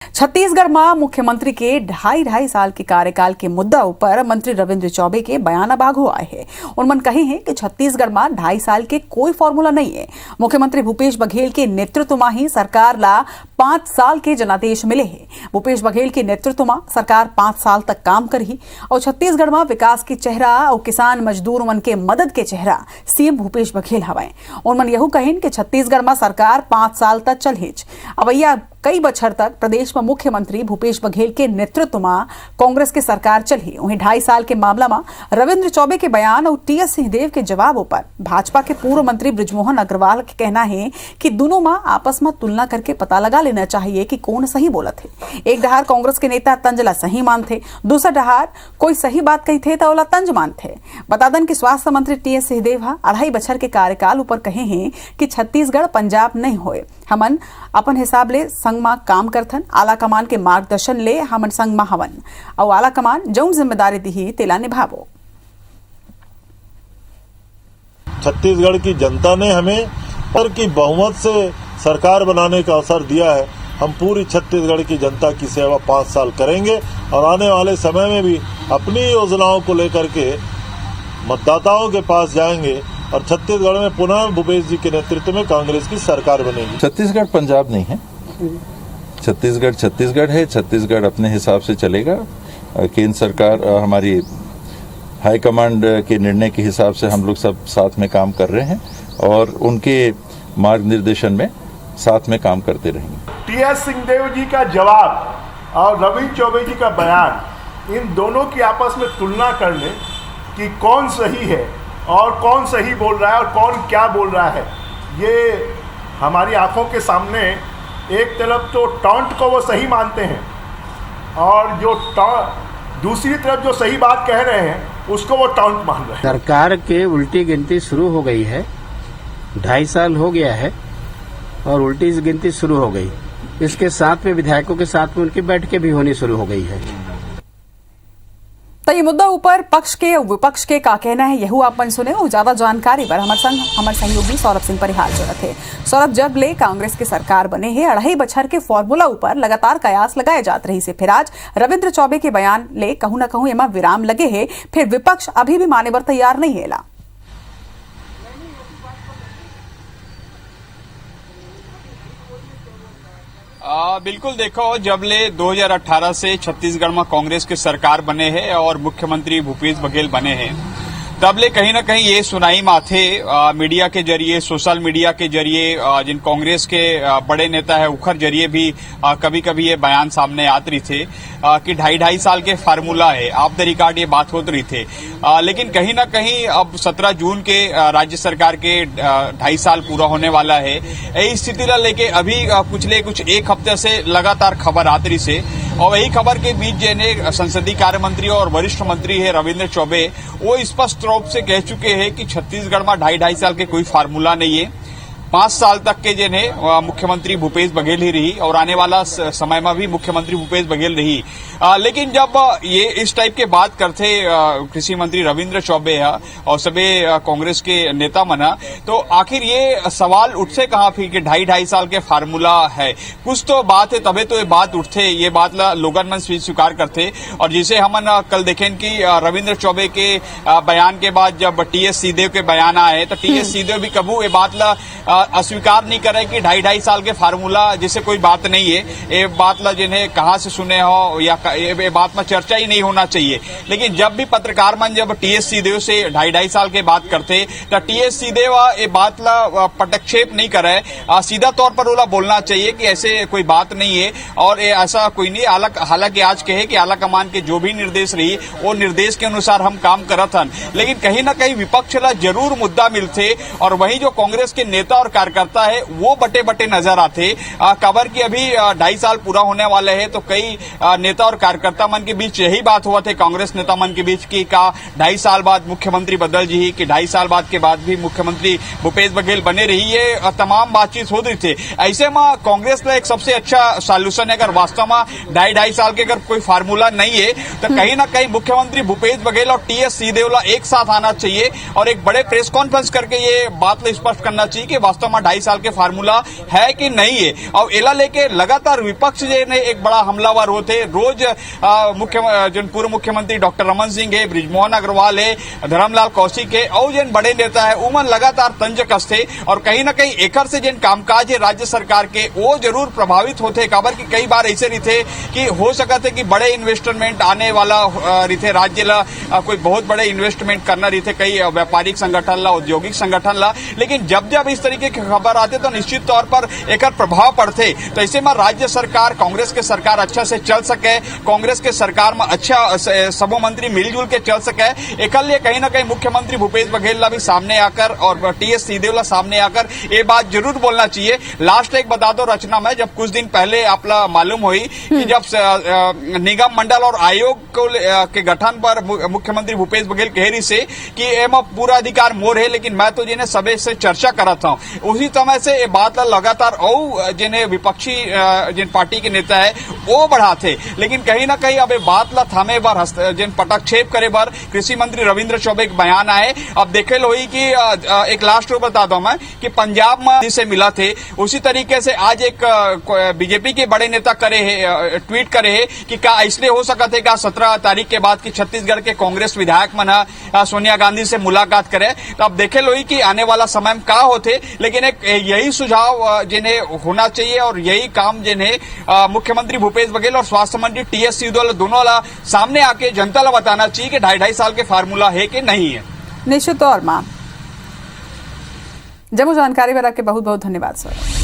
छत्तीसगढ़ में मुख्यमंत्री के ढाई साल के कार्यकाल के मुद्दा पर मंत्री रविंद्र चौबे के बयान अब आगू आए हैं। उन्होंने कहे हैं कि छत्तीसगढ़ में 2.5 साल के कोई फॉर्मूला नहीं है। मुख्यमंत्री भूपेश बघेल के नेतृत्व में ही सरकार ला 5 साल के जनादेश मिले हैं। भूपेश बघेल के नेतृत्व में सरकार 5 साल तक काम करी और छत्तीसगढ़ में विकास के चेहरा और किसान मजदूर मन के मदद के चेहरा सीएम भूपेश बघेल हवाए। उन्होंने यह कहें कि छत्तीसगढ़ में सरकार 5 साल तक चल हिच अवैया कई बछर तक प्रदेश में मुख्यमंत्री भूपेश बघेल के नेतृत्व में कांग्रेस की सरकार चली। वहीं 2.5 साल के मामला में रविंद्र चौबे के बयान और टीएस सिंहदेव के जवाबों पर भाजपा के पूर्व मंत्री बृजमोहन अग्रवाल का कहना है कि दोनों में आपस में तुलना करके पता लगा लेना चाहिए कि कौन सही बोला थे। एक डहार कांग्रेस के नेता तंजला सही मान थे, दूसरा डहार कोई सही बात कही थे तो ओला तंज मान थे। बता दें कि स्वास्थ्य मंत्री टीएस सिंहदेव 2.5 बछर के कार्यकाल ऊपर कहे हैं कि छत्तीसगढ़ पंजाब नहीं होए, हमन अपन हिसाब ले संग में काम करथन, आला कमान के मार्गदर्शन ले हमन संग में हवन और आला कमान जौन जिम्मेदारी दी तेला निभावो। छत्तीसगढ़ की जनता ने हमें पर की बहुमत से सरकार बनाने का अवसर दिया है। हम पूरी छत्तीसगढ़ की जनता की सेवा 5 साल करेंगे और आने वाले समय में भी अपनी योजनाओं को लेकर के मतदाताओं के पास जाएंगे और छत्तीसगढ़ में पुनः भूपेश जी के नेतृत्व में कांग्रेस की सरकार बनेगी। छत्तीसगढ़ पंजाब नहीं है, छत्तीसगढ़ छत्तीसगढ़ है। छत्तीसगढ़ अपने हिसाब से चलेगा। केंद्र सरकार हमारी हाईकमांड के निर्णय के हिसाब से हम लोग सब साथ में काम कर रहे हैं और उनके मार्ग निर्देशन में साथ में काम करते रहेंगे। टीएस सिंहदेव जी का जवाब और रविंद्र चौबे जी का बयान, इन दोनों की आपस में तुलना कर लें कि कौन सही है और कौन सही बोल रहा है और कौन क्या बोल रहा है। ये हमारी आंखों के सामने एक तरफ तो टॉन्ट को वो सही मानते हैं और जो दूसरी तरफ जो सही बात कह रहे हैं उसको वो टॉन्ट मान रहे हैं। सरकार के उल्टी गिनती शुरू हो गई है, 2.5 साल हो गया है और उल्टी गिनती शुरू हो गई। इसके साथ में विधायकों के साथ में उनकी बैठकें भी होनी शुरू हो गई है। तो ये मुद्दा ऊपर पक्ष के और विपक्ष के का कहना है यहू अपन सुने और ज्यादा जानकारी पर हमारे सहयोगी सौरभ सिंह परिहार जुड़े थे। सौरभ, जब ले कांग्रेस की सरकार बने हैं 2.5 बछर के फॉर्मूला ऊपर लगातार कयास लगाए जात रही से फिर आज रविंद्र चौबे के बयान ले कहूं न कहूं एमा विराम लगे है, फिर विपक्ष अभी भी माने बर तैयार नहीं है। बिल्कुल, देखो जब ले 2018 से छत्तीसगढ़ में कांग्रेस के सरकार बने हैं और मुख्यमंत्री भूपेश बघेल बने हैं, तब ले कहीं ना कहीं ये सुनाई माथे मीडिया के जरिए, सोशल मीडिया के जरिए, जिन कांग्रेस के बड़े नेता है उखर जरिए भी कभी कभी ये बयान सामने आते रही थे कि 2.5 साल के फार्मूला है, आप द रिकॉर्ड ये बात होती रही थे। लेकिन कहीं ना कहीं अब 17 जून के राज्य सरकार के 2.5 साल पूरा होने वाला है। यही स्थिति ला लेके अभी पिछले कुछ 1 हफ्ते से लगातार खबर आती रही से और वही खबर के बीच जिन्हें संसदीय कार्य मंत्री और वरिष्ठ मंत्री है रविंद्र चौबे, वो स्पष्ट रूप से कह चुके हैं कि छत्तीसगढ़ में 2.5 साल के कोई फार्मूला नहीं है। 5 साल तक के जिन्हें मुख्यमंत्री भूपेश बघेल ही रही और आने वाला समय में भी मुख्यमंत्री भूपेश बघेल रही। लेकिन जब ये इस टाइप के बात करते कृषि मंत्री रविंद्र चौबे है और सभी कांग्रेस के नेता मना, तो आखिर ये सवाल उठसे कहाँ फिर कि 2.5 साल के फार्मूला है, कुछ तो बात है तबे तो ये बात उठते, ये बात लोगन मन स्वीकार करते। और जिसे हमन कल देखें कि रविंद्र चौबे के बयान के बाद जब टीएस सिंहदेव के बयान आए तो टीएस सिंहदेव भी कबू ये बात अस्वीकार नहीं करे कि 2.5 साल के फार्मूला जैसे कोई बात नहीं है। ये बात ला जिन्हें कहाँ से सुने हो या ये बात में चर्चा ही नहीं होना चाहिए। लेकिन जब भी पत्रकार मन जब टीएस सिंहदेव से 2.5 साल के बात करते तो टीएस सिंहदेव ये बात ला पटक्षेप नहीं करे, सीधा तौर पर वो बोलना चाहिए कि ऐसे कोई बात नहीं है और ऐसा कोई नहीं। हालांकि आज कहे कि आला कमान के जो भी निर्देश रही वो निर्देश के अनुसार हम काम करत हन, लेकिन कहीं ना कहीं विपक्ष ला जरूर मुद्दा मिलते और वही जो कांग्रेस के नेता और कार्यकर्ता है वो बटे बटे नजर आते। खबर की अभी 2.5 साल पूरा होने वाले हैं तो कई नेता और कार्यकर्ता मन के बीच यही बात हुआ थे, कांग्रेस नेता मन के बीच की का 2.5 साल बाद मुख्यमंत्री बदल जी कि 2.5 साल बाद के बाद भी मुख्यमंत्री भूपेश बघेल बने रही है, तमाम बातचीत हो रही थे। ऐसे में कांग्रेस का एक सबसे अच्छा सॉल्यूशन है, अगर वास्तव में 2.5 साल के अगर कोई फार्मूला नहीं है तो कहीं ना कहीं मुख्यमंत्री भूपेश बघेल और टीएस सिंहदेव एक साथ आना चाहिए और एक बड़े प्रेस कॉन्फ्रेंस करके ये बात स्पष्ट करना चाहिए कि वास्तव में 2.5 साल के फार्मूला है कि नहीं है। और एला लेके लगातार विपक्ष ने एक बड़ा हमलावर होते रोज जो पूर्व मुख्यमंत्री डॉक्टर रमन सिंह है, ब्रिजमोहन अग्रवाल है, धर्मलाल कौशिक है और जिन बड़े नेता है उमन लगातार तंज कसते और कहीं न कहीं एकर से जिन कामकाज है राज्य सरकार के वो जरूर प्रभावित होते। खबर की कई बार ऐसे रहते कि हो सकते कि बड़े इन्वेस्टमेंट आने वाला रहते, राज्य ला कोई बहुत बड़े इन्वेस्टमेंट करना रहते कई व्यापारिक संगठन ला, औद्योगिक संगठन ला, लेकिन जब जब इस तरीके की खबर आते तो निश्चित तौर पर एकर प्रभाव पड़ते। तो ऐसे में राज्य सरकार, कांग्रेस के सरकार अच्छा से चल सके, कांग्रेस के सरकार में अच्छा सबो मंत्री मिलजुल के चल सके, एकल लिए कहीं ना कहीं मुख्यमंत्री भूपेश बघेल ला भी सामने आकर और टीएस सिंहदेव ला सामने आकर ये बात जरूर बोलना चाहिए। लास्ट एक बता दो रचना में, जब कुछ दिन पहले आपला मालूम हुई कि जब निगम मंडल और आयोग के गठन पर मुख्यमंत्री भूपेश बघेल कह रही से कि एम पूरा अधिकार मोर है, लेकिन मैं तो जिन्हें सबे से चर्चा करता हूं, उसी समय से ये बात लगातार और जिन्हें विपक्षी जिन पार्टी के नेता है वो बढ़ाते। लेकिन कहीं ना कहीं अब ये बात ला थामे बार जिन पटक्षेप करे बार कृषि मंत्री रविंद्र चौबे के बयान आए। अब देखे लो ही कि एक लास्ट बता दो मैं कि पंजाब में से मिला थे, उसी तरीके से आज एक बीजेपी के बड़े नेता करे है, ट्वीट करे है कि क्या इसलिए हो सकता है 17 तारीख के बाद की छत्तीसगढ़ के कांग्रेस विधायक मन सोनिया गांधी से मुलाकात करे। तो अब देखे लो ही कि आने वाला समय में क्या होते, लेकिन एक यही सुझाव जिन्हें होना चाहिए और यही काम जिन्हें मुख्यमंत्री भूपेश बघेल और स्वास्थ्य मंत्री टीएस सिंहदेव दोनों ला सामने आके जनता ला बताना चाहिए कि 2.5 साल के फार्मूला है कि नहीं है। निश्चित तौर में जम्मू जानकारी में रख के बहुत बहुत धन्यवाद सर।